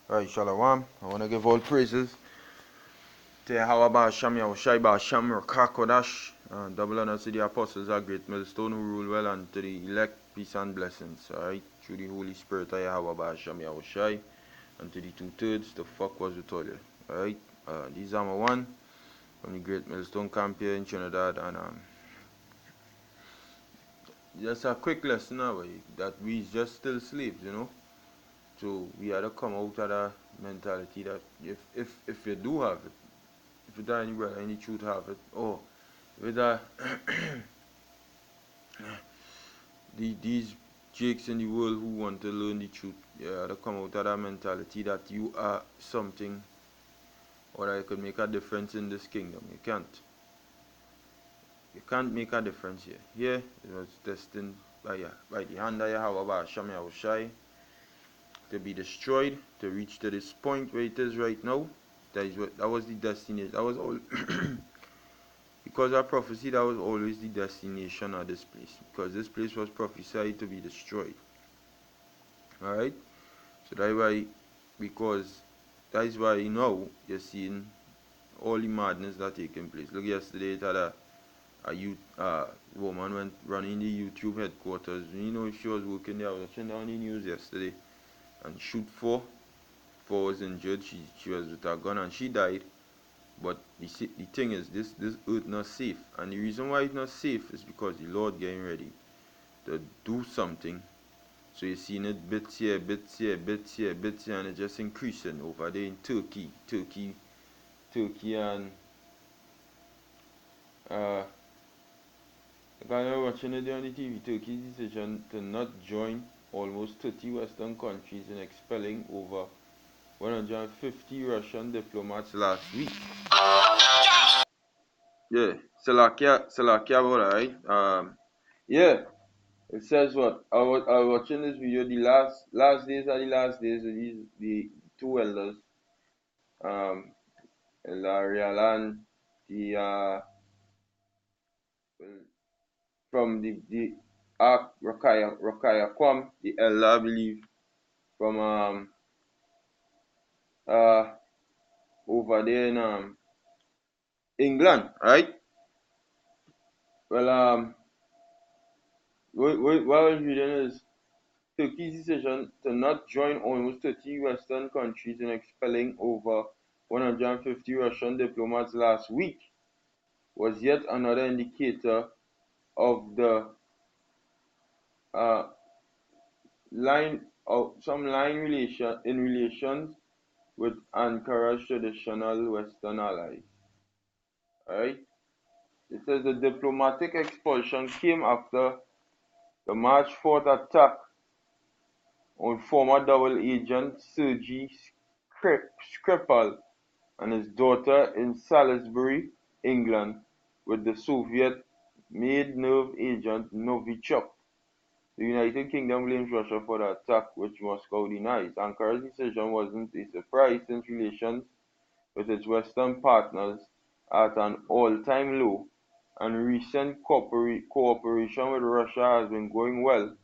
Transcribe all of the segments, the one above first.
Right, Shalom. I want to give all praises to YAHAWASHI Rakakodash, double honor to the apostles, our great millstone who rule well, and to the elect, peace and blessings. Alright, through the Holy Spirit of YAHAWASHI, and to the 2/3, the fuck was with all you. Alright, this is Armor 1 from the great millstone camp here in Trinidad, and just a quick lesson that we just still slaves, you know. So we had to come out of that mentality that if you do have it, if it any brother, any truth have it, or with these jakes in the world who want to learn the truth, you have to come out of that mentality that you are something or that you could make a difference in this kingdom. You can't. You can't make a difference here. Here it was destined by the hand of YAHAWASHI to be destroyed, to reach to this point where it is right now. That was the destination. That was all. Because of prophecy, that was always the destination of this place. Because this place was prophesied to be destroyed. Alright? So that's why, because that is why now you're seeing all the madness that taking place. Look, yesterday it had a woman went running the YouTube headquarters. You know, she was working there. I was watching down the news yesterday. And shoot four was injured. She was with a gun and she died. But the thing is, this earth not safe, and the reason why it's not safe is because the Lord getting ready to do something. So you're seeing it bits here, bits here, bits here, bits here, and it's just increasing over there in Turkey, and if I'm watching it on the TV, Turkey's decision to not join almost 30 Western countries in expelling over 150 Russian diplomats last week. Yeah, Salakia, alright. Yeah, it says what? I was watching this video. The last days are the last days of the two elders, Elarialan, the from the Rakaya Kwam, the elder, I believe, from over there in England, right? Well, what I was reading is Turkey's decision to not join almost 30 Western countries in expelling over 150 Russian diplomats last week was yet another indicator of the line relations with Ankara's traditional Western allies. Alright? It says the diplomatic expulsion came after the March 4th attack on former double agent Sergei Skripal and his daughter in Salisbury, England, with the Soviet-made nerve agent Novichok. The United Kingdom blames Russia for the attack, which Moscow denies. Ankara's decision wasn't a surprise since relations with its Western partners are at an all-time low, and recent cooperation with Russia has been going well,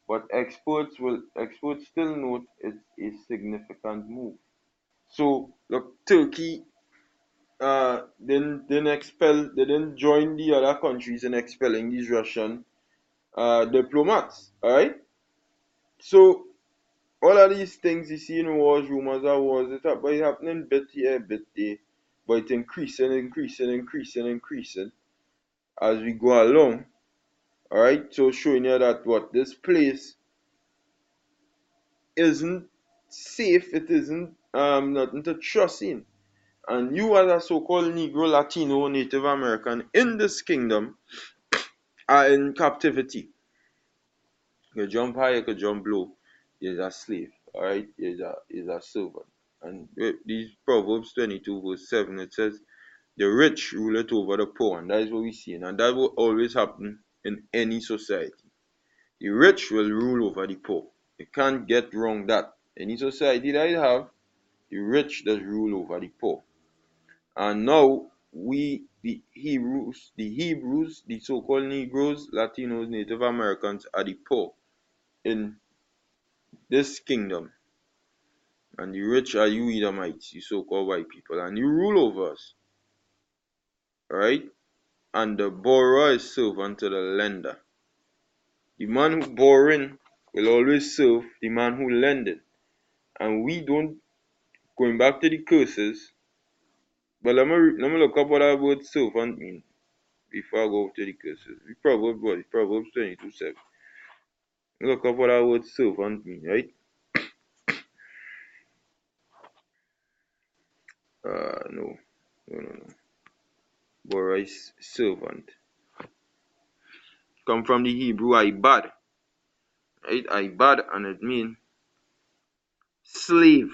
but experts still note it's a significant move. So, look, Turkey they didn't join the other countries in expelling these Russian diplomats. Alright? So all of these things you see in wars, rumors of wars, it's happening bit here, bit there, but it's increasing as we go along. Alright, so showing you that what this place isn't safe, it isn't nothing to trust in. And you as a so-called Negro, Latino, Native American in this kingdom are in captivity. You jump high, you could jump low. You're a slave, alright? You're a servant. And these Proverbs 22 verse 7, it says, the rich ruleth over the poor. And that is what we see. And that will always happen in any society. The rich will rule over the poor. You can't get wrong that. Any society that you have, the rich does rule over the poor. And now the Hebrews, the so-called Negroes, Latinos, Native Americans are the poor in this kingdom. And the rich are you Edomites, you so-called white people, and you rule over us. Alright? And the borrower is servant to the lender. The man who borrowing will always serve the man who lending. And we don't, going back to the curses, but let me look up what that word servant mean before I go to the curses. Proverbs what? Proverbs 22:7. Look up what that word servant mean, right? No. Borrower is servant. Come from the Hebrew ibad, right? Ibad, and it means slave.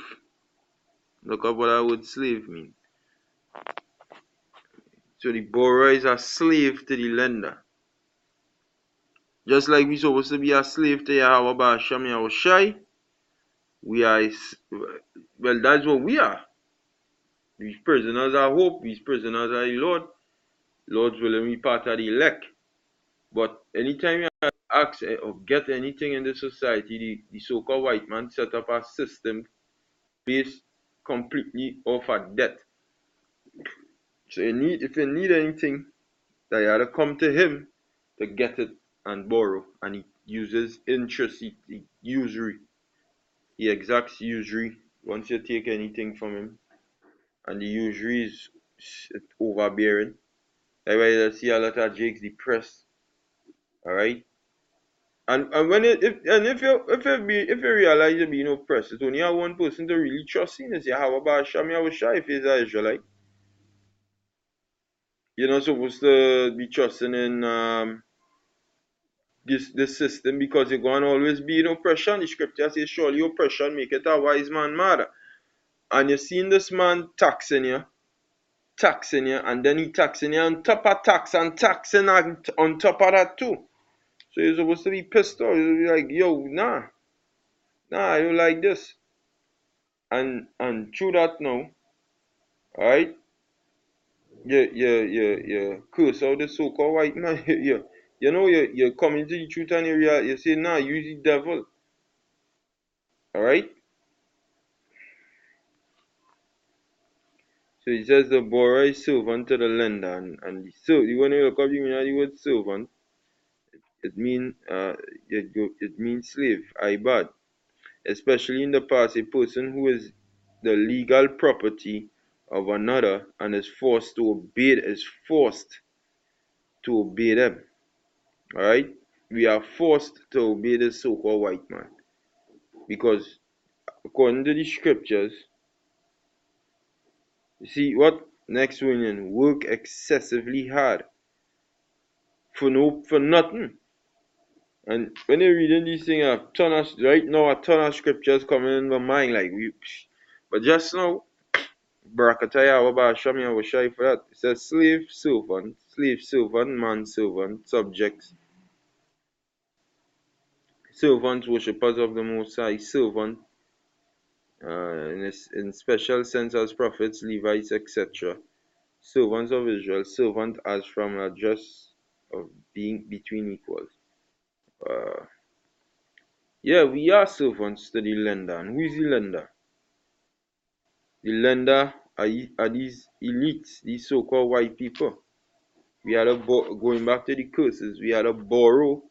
Look up what that word slave mean. So the borrower is a slave to the lender. Just like we supposed to be a slave to YAHAWASHI, we are, well, that's what we are. These prisoners are hope, these prisoners are the Lord. Lord's willing, we part of the elect. But anytime you ask or get anything in the society, the so-called white man set up a system based completely off a debt. So if you need anything, that you have to come to him to get it and borrow. And he uses interest, usury. He exacts usury once you take anything from him. And the usury is overbearing. That's why you see a lot of Jakes depressed. Alright? And when if you realize you're being oppressed, it's only one person to really trust in is YAHAWASHI if he's an Israelite. You're not supposed to be trusting in this system because you're going to always be in oppression. The scripture says, surely oppression make it a wise man mad. And you're seeing this man taxing you, and then he taxing you on top of tax and taxing on top of that too. So you're supposed to be pissed off. You're like, yo, nah, I don't like this. And through that now, alright, you curse out the so-called white man. You're coming to the truth and you say, nah, use the devil. Alright? So it says the borrower is servant to the lender, and so when you look up the word servant, it means slave, ibad. Especially in the past, a person who is the legal property of another and is forced to obey them. Alright? We are forced to obey the so-called white man. Because according to the scriptures, you see what? Next one, work excessively hard for nothing. And when you're reading these things, a ton of scriptures coming in my mind, but just now, Barakataya Waba Shamia was shy for that. It says slave servant, man servant, subjects, servants, worshippers of the Most High, servant, in special sense as prophets, Levites, etc. Servants of Israel, servant as from a just of being between equals. Yeah, we are servants to the lender. And who is the lender? The lender are these elites, these so-called white people. We had to going back to the curses, we had to borrow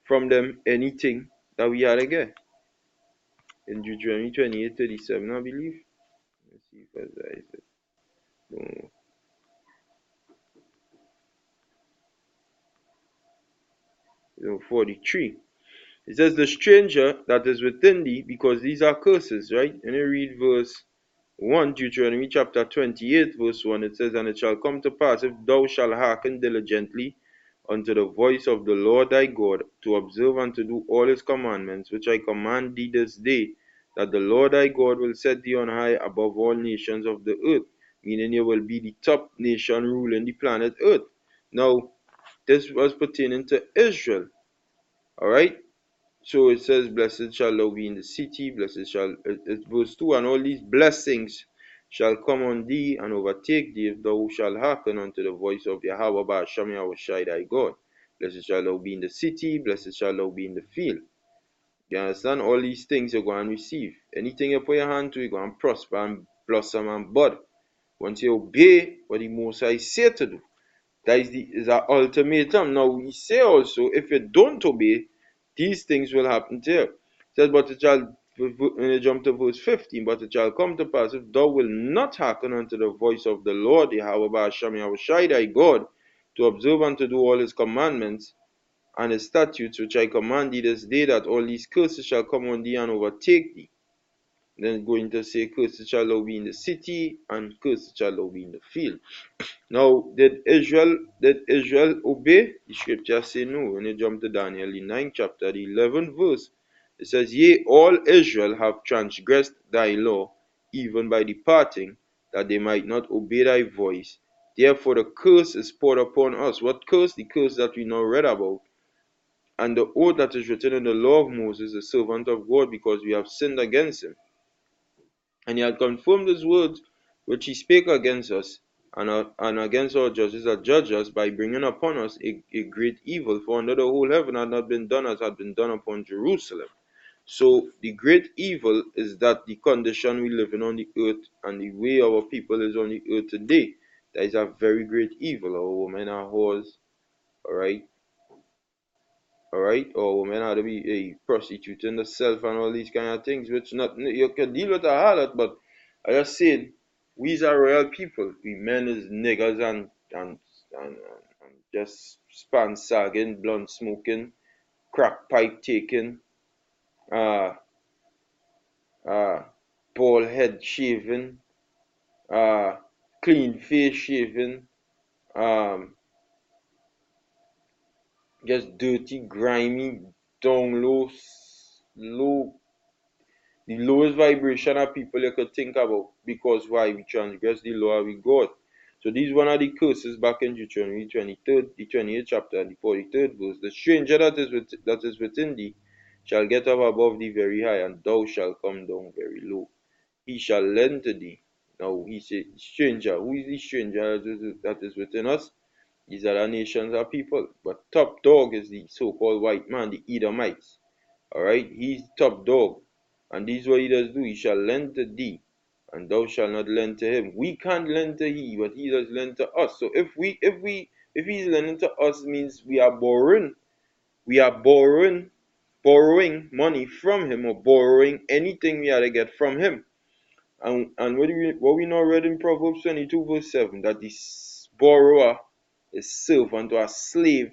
from them anything that we had to get. In Deuteronomy 28:37, I believe. Let's see if I said. No, 43. It says, the stranger that is within thee, because these are curses, right? And you read verse 1, Deuteronomy chapter 28, verse 1, it says, and it shall come to pass, if thou shalt hearken diligently unto the voice of the Lord thy God, to observe and to do all his commandments, which I command thee this day, that the Lord thy God will set thee on high above all nations of the earth, meaning you will be the top nation ruling the planet earth. Now, this was pertaining to Israel, alright? So it says, blessed shall thou be in the city, blessed shall, it's verse 2, and all these blessings shall come on thee and overtake thee if thou shalt hearken unto the voice of Yahweh Ba'asham Yahushai thy God. Blessed shall thou be in the city, blessed shall thou be in the field. You understand? All these things you're going to receive. Anything you put your hand to, you're going to prosper and blossom and bud. Once you obey what the Most High say to do. That is our ultimatum. Now we say also, if you don't obey, these things will happen to you. It says, but it shall, when you jump to verse 15, but it shall come to pass, if thou wilt not hearken unto the voice of the Lord, YAHAWASHI thy God, to observe and to do all his commandments and his statutes, which I command thee this day, that all these curses shall come on thee and overtake thee. Then going to say, cursed shall thou be in the city, and cursed shall thou be in the field. Now, did Israel obey? The scripture say no. When you jump to Daniel, the 9th chapter, the 11th verse, it says, Yea, all Israel have transgressed thy law, even by departing, that they might not obey thy voice. Therefore the curse is poured upon us. What curse? The curse that we now read about. And the oath that is written in the law of Moses, the servant of God, because we have sinned against him. And he had confirmed his words which he spake against us, and against our judges that judge us, by bringing upon us a great evil. For under the whole heaven had not been done as had been done upon Jerusalem. So the great evil is that the condition we live in on the earth and the way our people is on the earth today, that is a very great evil. Our women are whores, alright? Alright, or women are to be prostituting themselves and all these kind of things, which not you can deal with a harlot, but I just said we are royal people. We men is niggas and just span sagging, blunt smoking, crack pipe taking, uh uh bald head shaving, uh clean face shaving, um just dirty, grimy, down low, the lowest vibration of people you could think about, because why? We transgress the law of God. So these one of the curses back in Deuteronomy 23rd, the 28th chapter, and the 43rd verse. The stranger that is within thee shall get up above thee very high, and thou shalt come down very low. He shall lend to thee. Now he said, stranger. Who is the stranger that is within us? These other nations are people. But top dog is the so-called white man, the Edomites. Alright, he's top dog. And this is what he does do. He shall lend to thee, and thou shalt not lend to him. We can't lend to he, but he does lend to us. So if he's lending to us, means we are borrowing. We are borrowing money from him, or borrowing anything we are to get from him. And what we know read in Proverbs 22 verse 7, that the borrower is servant or a slave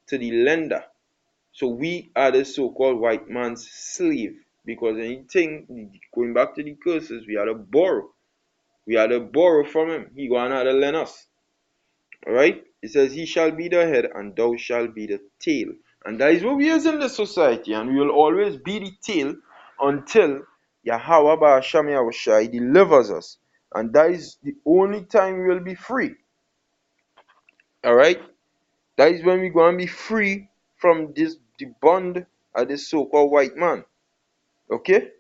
to the lender. So we are the so-called white man's slave, because anything, going back to the curses, we are to borrow. We are to borrow from him. He gonna to lend us. Alright? It says, he shall be the head and thou shalt be the tail. And that is what we is in the society, and we will always be the tail until YAHAWASHI delivers us. And that is the only time we will be free. Alright? That is when we're going to be free from the bond of this so-called white man. Okay?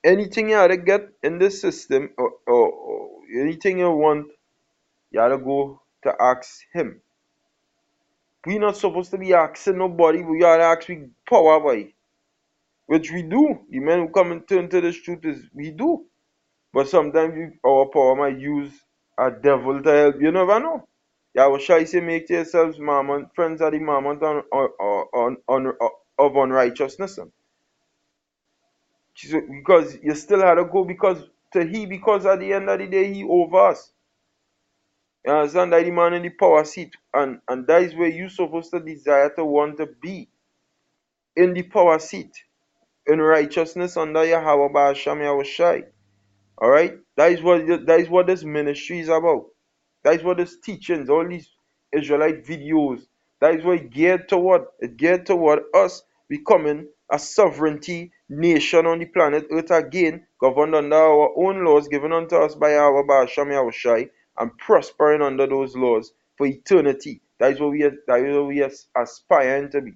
Anything you have to get in this system, or anything you want, you have to go to ask him. We're not supposed to be asking nobody, but you have to ask we power boy. Which we do. The men who come and turn to this truth is we do. But sometimes our power might use a devil to help. You never know. YAHAWASHI say, make yourselves friends of the mammon of unrighteousness. Because you still had to go because at the end of the day he over us. You understand? That the man in the power seat, and that is where you supposed to desire to want to be, in the power seat, in righteousness under YAHAWASHI. Alright? That is what this ministry is about. That is what this teachings, all these Israelite videos, that is what it geared toward. It geared toward us becoming a sovereignty nation on the planet Earth again, governed under our own laws given unto us by our YAHAWASHI, and prospering under those laws for eternity. That is what we are aspiring to be.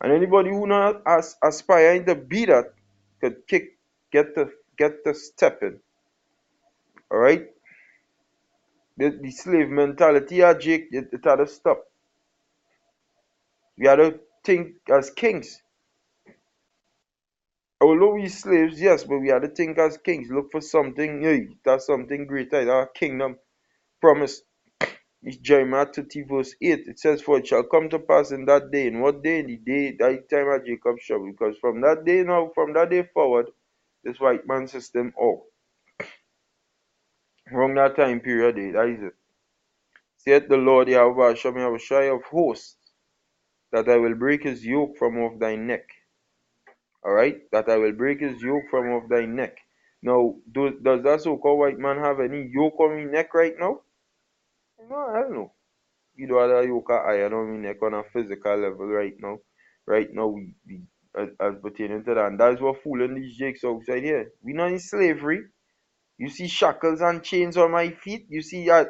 And anybody who not aspiring to be that could get the step in. Alright? The slave mentality, Jake, it had to stop. We had to think as kings. Although we slaves, yes, but we had to think as kings. Look for something, hey, that's something greater. Our kingdom promised. It's Jeremiah 30 verse 8. It says, for it shall come to pass in that day. In what day? In the day, that time of Jacob's trouble. Because from that day now, from that day forward, this white man system out. From that time period, that is it. Saith the Lord YAHAWASHI of hosts, that I will break his yoke from off thy neck. Alright? That I will break his yoke from off thy neck. Now, does that so-called white man have any yoke on his neck right now? No, I don't know. You don't have a yoke of iron on his neck on a physical level right now. Right now, we as pertaining to that. And that's what fooling these jakes outside here. We not in slavery. You see shackles and chains on my feet. You see a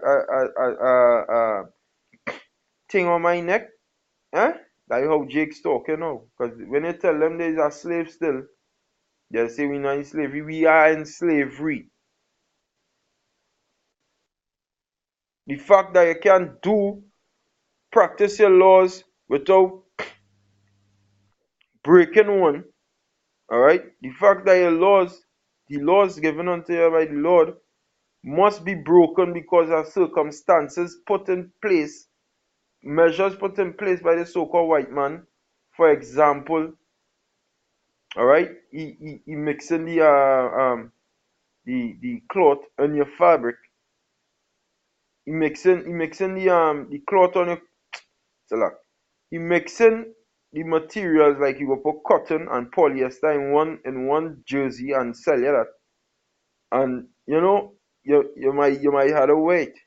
thing on my neck. Eh? That's how Jake's talking now. Because when you tell them there's a slave still, they say we're not in slavery. We are in slavery. The fact that you can't practice your laws without breaking one, alright? The fact that the laws given unto you by the Lord, must be broken because of circumstances put in place, measures put in place by the so-called white man. For example, alright, he mixing the cloth in your fabric. He mixing the cloth on your he mixing the materials like you go put cotton and polyester in one jersey and sell you that. And you know, you might have to wait.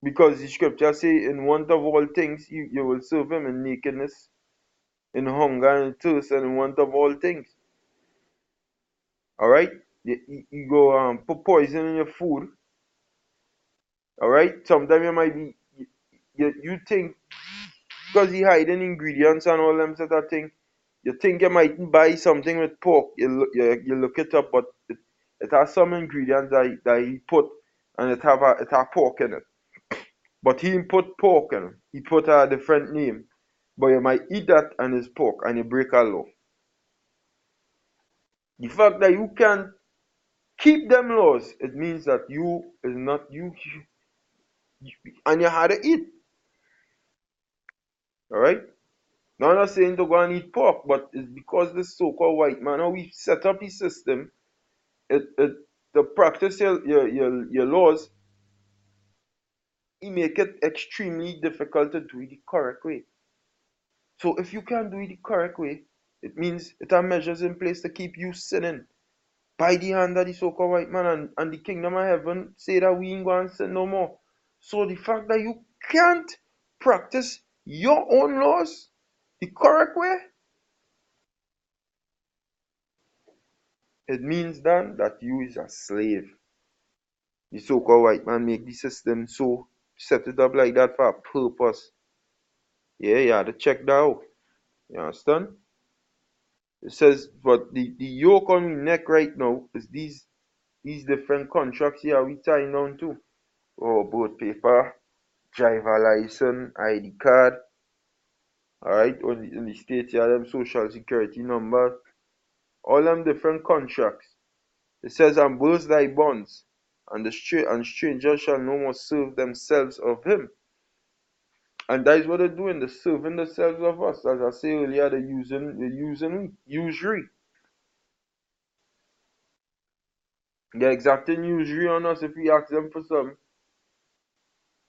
Because the scripture say in want of all things you will serve him in nakedness, in hunger and thirst, and in want of all things. Alright? You go put poison in your food. Alright? Sometimes you might be you think because he hiding ingredients and all them sort of thing, you think you might buy something with pork. You look it up, but it has some ingredients that he put, and it have pork in it. But he didn't put pork in it. He put a different name. But you might eat that and it's pork, and you break a law. The fact that you can keep them laws, it means that you is not and you had to eat. Alright? Now I'm not saying to go and eat pork, but it's because this so-called white man, how we set up his system, it to practice your laws, he make it extremely difficult to do it the correct way. So if you can't do it the correct way, it means it have measures in place to keep you sinning by the hand of the so-called white man, and the kingdom of heaven say that we ain't going to sin no more. So the fact that you can't practice your own laws the correct way, it means then that you is a slave. The so-called white man make the system so set it up like that for a purpose. Yeah, you have to check that out. You understand? It says, but the yoke on your neck right now is these different contracts here we tying down to. Oh, both paper, driver license, ID card, alright, in the state here, them social security number, all them different contracts. It says, and burst thy bonds, and strangers shall no more serve themselves of him. And that is what they're doing, they're serving themselves of us. As I say earlier, they're using usury. They're exacting usury on us if we ask them for some.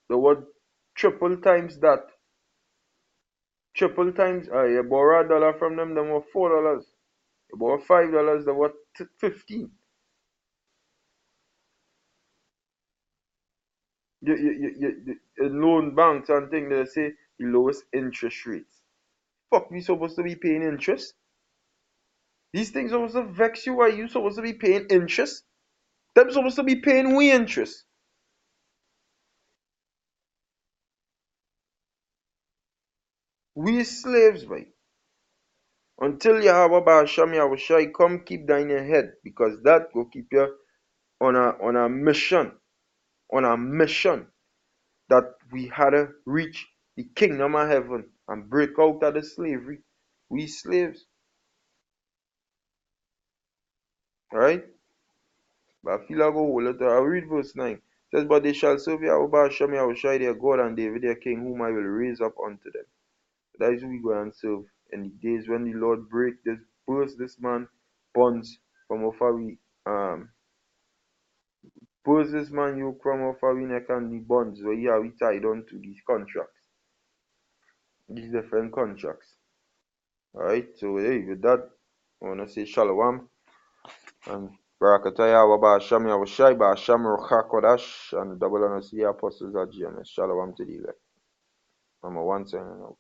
The word triple times that. Triple times, you borrow $1 from them were $4. You borrow $5, they were 15. In loan banks and things, they say the lowest interest rates. Fuck, we supposed to be paying interest? These things supposed to vex you. Why you supposed to be paying interest? Them supposed to be paying we interest. We slaves, right? Until YAHAWASHI come keep that in your head, because that will keep you on a mission, that we had to reach the kingdom of heaven and break out of the slavery. We slaves. Right? But I feel I go hold it. I read verse 9. It says, but they shall serve YAHAWASHI their God and David their king, whom I will raise up unto them. That is who we go and serve in the days when the Lord burst this man bonds from off we burst this man yoke from off we neck and the bonds where we tied on to these contracts. These different contracts. Alright, so hey, with that, I wanna say Shalom and Barakataya Wabasham Yahushai Basham Rochakodash and double honor to the apostles of GMS. Shalom to the elect. I'm a one signing out.